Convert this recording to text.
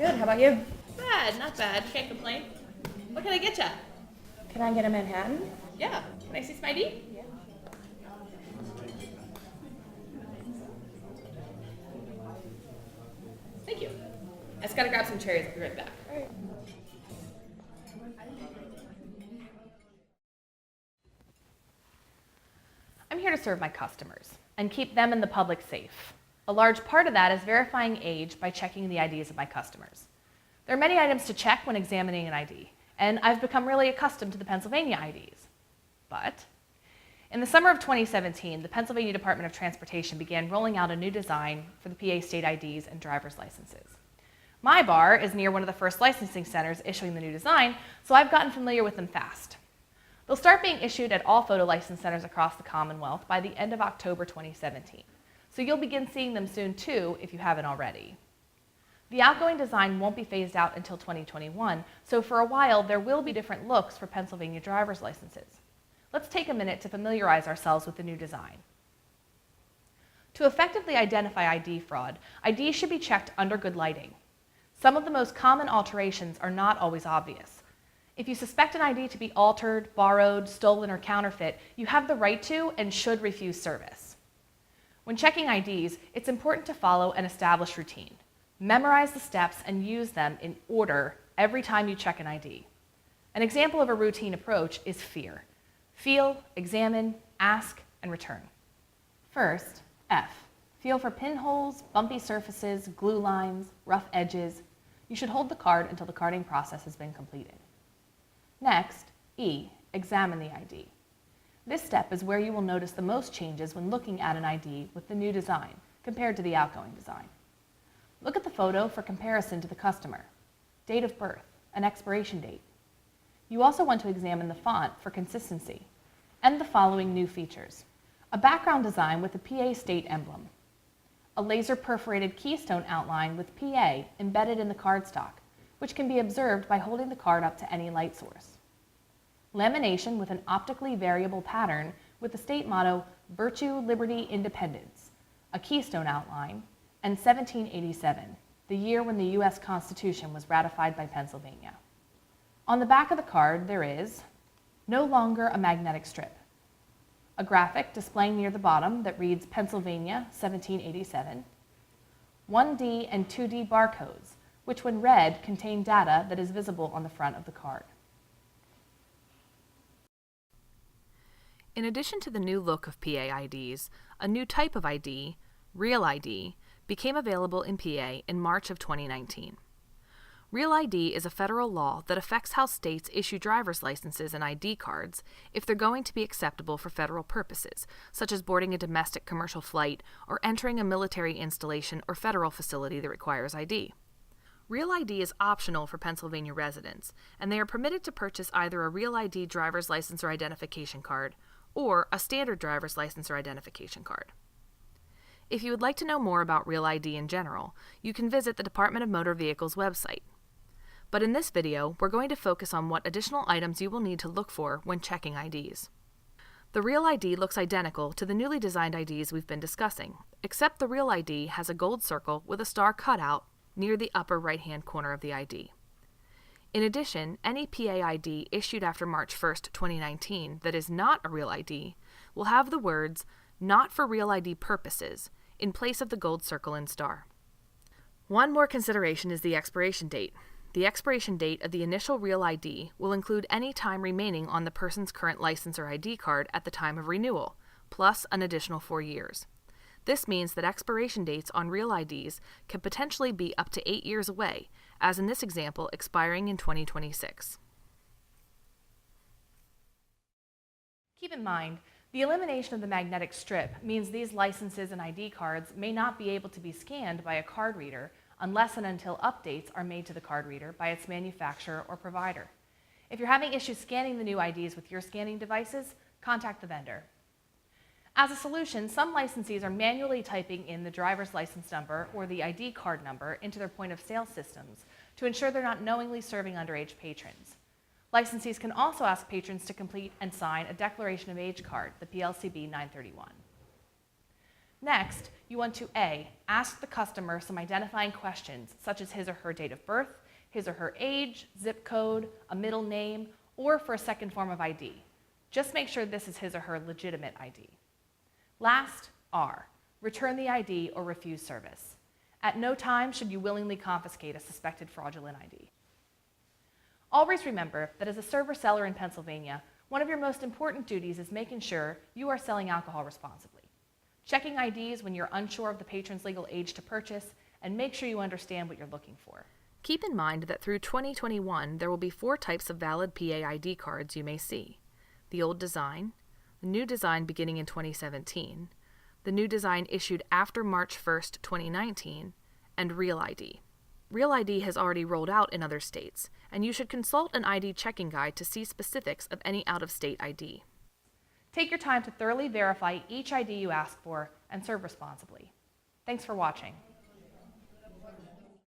Good, how about you? Bad, not bad. Can't complain. What can I get ya? Can I get a Manhattan? Yeah. Can I see some ID? Yeah. Thank you. I just gotta grab some cherries. I'll be right back. All right. I'm here to serve my customers and keep them and the public safe. A large part of that is verifying age by checking the IDs of my customers. There are many items to check when examining an ID, and I've become really accustomed to the Pennsylvania IDs. But in the summer of 2017, the Pennsylvania Department of Transportation began rolling out a new design for the PA state IDs and driver's licenses. My bar is near one of the first licensing centers issuing the new design, so I've gotten familiar with them fast. They'll start being issued at all photo license centers across the Commonwealth by the end of October 2017. So you'll begin seeing them soon too if you haven't already. The outgoing design won't be phased out until 2021, so for a while there will be different looks for Pennsylvania driver's licenses. Let's take a minute to familiarize ourselves with the new design. To effectively identify ID fraud, IDs should be checked under good lighting. Some of the most common alterations are not always obvious. If you suspect an ID to be altered, borrowed, stolen, or counterfeit, you have the right to and should refuse service. When checking IDs, it's important to follow an established routine. Memorize the steps and use them in order every time you check an ID. An example of a routine approach is FEAR. Feel, examine, ask, and return. First, F. Feel for pinholes, bumpy surfaces, glue lines, rough edges. You should hold the card until the carding process has been completed. Next, E. Examine the ID. This step is where you will notice the most changes when looking at an ID with the new design compared to the outgoing design. Look at the photo for comparison to the customer, date of birth, and expiration date. You also want to examine the font for consistency and the following new features: a background design with a PA state emblem, a laser perforated keystone outline with PA embedded in the cardstock, which can be observed by holding the card up to any light source, lamination with an optically variable pattern with the state motto Virtue, Liberty, Independence, a keystone outline, and 1787, the year when the U.S. Constitution was ratified by Pennsylvania. On the back of the card there is no longer a magnetic strip, a graphic displaying near the bottom that reads Pennsylvania 1787, 1D and 2D barcodes, which when read contain data that is visible on the front of the card. In addition to the new look of PA IDs, a new type of ID, Real ID, became available in PA in March of 2019. Real ID is a federal law that affects how states issue driver's licenses and ID cards if they're going to be acceptable for federal purposes, such as boarding a domestic commercial flight or entering a military installation or federal facility that requires ID. Real ID is optional for Pennsylvania residents, and they are permitted to purchase either a Real ID driver's license or identification card or a standard driver's license or identification card. If you would like to know more about Real ID in general, you can visit the Department of Motor Vehicles website. But in this video, we're going to focus on what additional items you will need to look for when checking IDs. The Real ID looks identical to the newly designed IDs we've been discussing, except the Real ID has a gold circle with a star cutout near the upper right-hand corner of the ID. In addition, any PA ID issued after March 1st, 2019 that is not a Real ID will have the words "Not for Real ID purposes" in place of the gold circle and star. One more consideration is the expiration date. The expiration date of the initial Real ID will include any time remaining on the person's current license or ID card at the time of renewal, plus an additional 4 years. This means that expiration dates on Real IDs can potentially be up to 8 years away, as in this example expiring in 2026. Keep in mind, the elimination of the magnetic strip means these licenses and ID cards may not be able to be scanned by a card reader unless and until updates are made to the card reader by its manufacturer or provider. If you're having issues scanning the new IDs with your scanning devices, contact the vendor. As a solution, some licensees are manually typing in the driver's license number or the ID card number into their point-of-sale systems to ensure they're not knowingly serving underage patrons. Licensees can also ask patrons to complete and sign a Declaration of Age card, the PLCB 931. Next, you want to A, ask the customer some identifying questions such as his or her date of birth, his or her age, zip code, a middle name, or for a second form of ID. Just make sure this is his or her legitimate ID. Last, R, return the ID or refuse service. At no time should you willingly confiscate a suspected fraudulent ID. Always remember that as a server seller in Pennsylvania, one of your most important duties is making sure you are selling alcohol responsibly. Checking IDs when you're unsure of the patron's legal age to purchase, and make sure you understand what you're looking for. Keep in mind that through 2021, there will be 4 types of valid PA ID cards you may see: the old design, the new design beginning in 2017, the new design issued after March 1st, 2019, and Real ID. Real ID has already rolled out in other states, and you should consult an ID checking guide to see specifics of any out-of-state ID. Take your time to thoroughly verify each ID you ask for and serve responsibly. Thanks for watching.